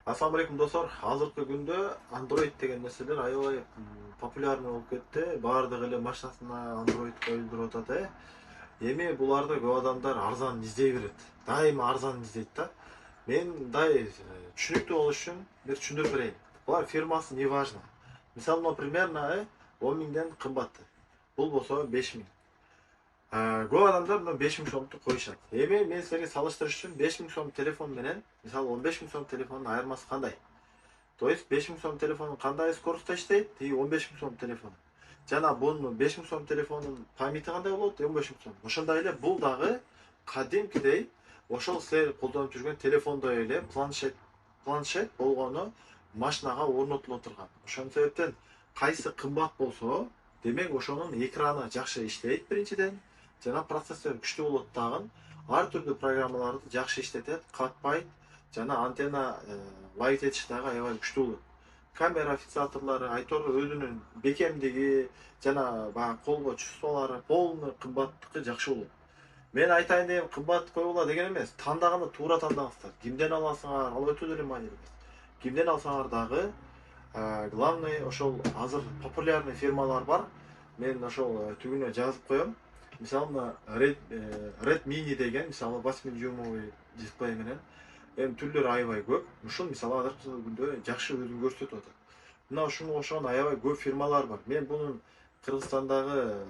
Ассаламу алейкум достор. Азыркы күндө Android деген нерселер аябай популярный болуп кетти. Баардык эле машинасына Android коюлдуруп атат. Эми буларды көп адамдар арзан издей берет. Дайыма арзан издейт да. Мен түшүнүктүү болуш үчүн бир түшүндүрүп берейин. Булар фирмасы не важно. Мисалы, примерно 10 миңден кымбат. Бул болсо 5 миң. Көп адамдар мына 5 миң сомду коюшат. Эми мен силерге салыштырыш үчүн 5 миң сом телефон менен, мисалы 15 миң сом телефондун айырмасы кандай? То есть 5 миң сом телефон кандай скоростта иштейт, тиги 15 миң сом телефон. Жана бунун 5 миң сом телефондун памяти кандай болот, 15 миң сом. Ошондой эле бул дагы кадимкидей ошол силер колдонуп жүргөн телефондой эле планшет болгону машинага орнотулуп турган. Ошон себептен кайсы кымбат болсо, демек ошонун экраны жакшы иштейт биринчиден. Жана процессор күчтүү болот дагы. Ар түрдүү программаларды жакшы иштетет, катпайт. Жана антенна лайт этиш дагы аябай күчтүү болот. Камера фиксаторлору, айтор өзүнүн бекемдиги жана баягы колго чувстволору полный кымбаттыкы жакшы болот. Мен айтайын дегем, кымбат койгула деген эмес, тандаганда туура тандаңыздар. Кимден аласыңар, ал өтө деле маанилүү эмес. Кимден алсаңар дагы, главный ошол азыр популярный фирмалар бар. Мен ошол түгүнө жазып коем. Мисалы, Red Mini деген, мисалы 8 дюймовый дисплей менен, түрлөрү аябай көп. Ушул мисалы азыркы күндө жакшы өзүн көрсөтүп атат. Мына ушуга окшогон аябай көп фирмалар бар. Мен бунун Кыргызстандагы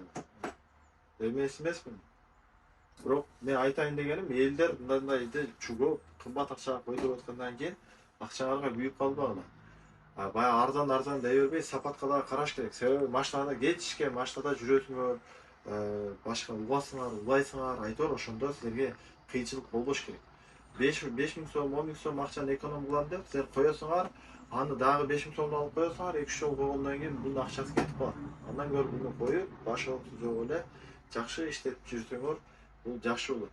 эмесмин. Бирок мен айтайын дегеним, элдер мындайды чугуп, кымбат акчага койдуруп аткандан кийин акчаңарга күйүп калбагыла. Баягы арзан дей бербей, сапатка дагы караш керек. Себеби машинада кетишке, машинада жүрөсүңөр, башка улайсыңар, айтор ошондо силерге кыйынчылык болбош керек. 5 миң сом, 10 миң сом акчаны эконом кылам деп силер коесуңар, аны дагы 5 миң сомду алып коесуңар, 2-3 жол койгондон кийин бунун акчасы кетип калат. Андан көрө буну коюп, башы жок эле жакшы иштетип жүрсөңөр, бул жакшы болот.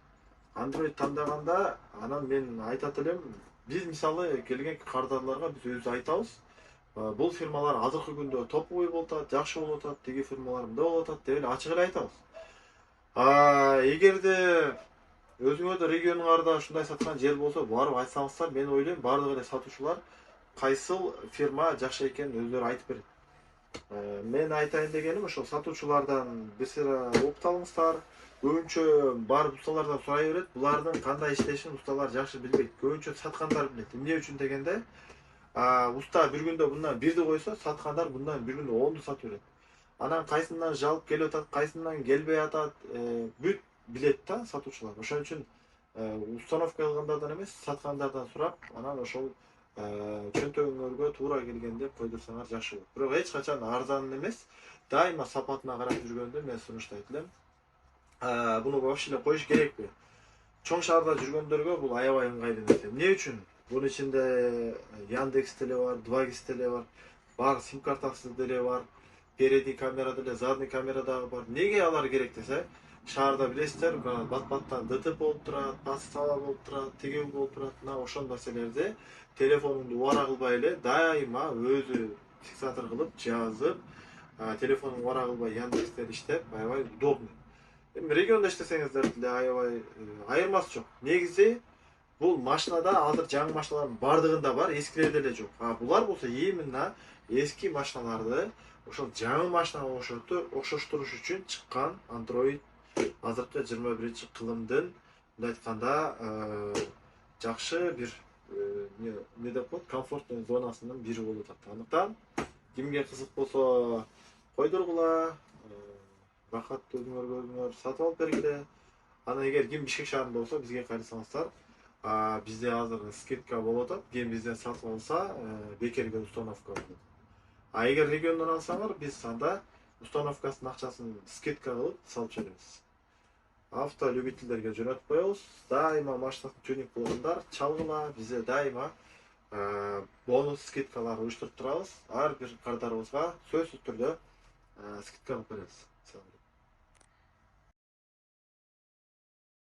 Android тандаганда, анан мен айтат элем, биз мисалы келген кардарларга биз өзүбүз айтабыз. Бул фирмалар азыркы күндө топовый болуп атат, жакшы болуп атат, тиги фирмалар мындай болуп атат деп эле ачык эле айтабыз. Эгерде өзүңөрдө регионуңарда ушундай саткан жер болсо, барып айтсаңыздар, мен ойлойм баардык эле сатуучулар кайсыл фирма жакшы экенин өзүлөрү айтып берет. Мен айтайын дегеним, ошол сатуучулардан бир сыйра опыт алыңыздар. Көбүнчө барып усталардан сурай берет, булардын кандай иштешин усталар жакшы билбейт. Көбүнчө саткандар билет. Эмне үчүн дегенде, уста бир күндө мындан бирди койсо, саткандар мындан бир күндө 10ду сатып берет. Анан кайсынан жалп келип атат, кайсынан келбей атат, бүт билет да сатуучулар. Ошон үчүн установка кылгандардан эмес, саткандардан сурап, анан ошол чөнтөгүңөргө туура келгенде койдурсаңар жакшы болот. Бирок эч качан арзан эмес, дайыма сапатына карап жүргөндү мен сунуштайт элем. Буну вообще эле коюш керекпи? Чоң шаарда жүргөндөргө бул аябай ыңгайлуу нерсе. Эмне үчүн? Бунун ичинде Яндекс деле бар, 2GIS деле бар, бар сим картасы деле бар, передний камера деле, задний камера дагы бар. Неге алар керек десе, шаарда билесиздер, бат-баттан ДТП болуп турат, подстава болуп турат, тиги болуп турат. Мына ошол нерселерди телефонунду убара кылбай эле дайыма өзү фиксатор кылып, жазып, телефонун убара кылбай Яндекстен иштеп, аябай удобный. Эми региондо иштесеңиздер деле аябай айырмасы жок. Негизи бул машинада азыр жаңы машиналардын бардыгында бар, эскилерде эле жок. Булар болсо именно эски машиналарды ошол жаңы машинага окшоштуруш үчүн чыккан Android азыркы 21-кылымдын, мындай айтканда, жакшы бир эмне деп коет, комфортный зонасынын бири болуп атат. Андыктан кимге кызык болсо койдургула, рахат өзүңөр сатып алып бергиле. Анан эгер ким Бишкек шаарында болсо, бизге кайрылсаңыздар, бизде азыр скидка болуп атат. Ким бизден сатып алса, бекерге установка болот. Эгер региондон алсаңар, биз анда установкасынын акчасын скидка кылып салып жиберебиз. Автолюбительдерге жөнөтүп коебуз. Дайыма машинасын тюнинг кылгандар чалгыла, бизде дайыма бонус скидкалар уюштуруп турабыз. Ар бир кардарыбызга сөзсүз түрдө скидка кылып беребиз.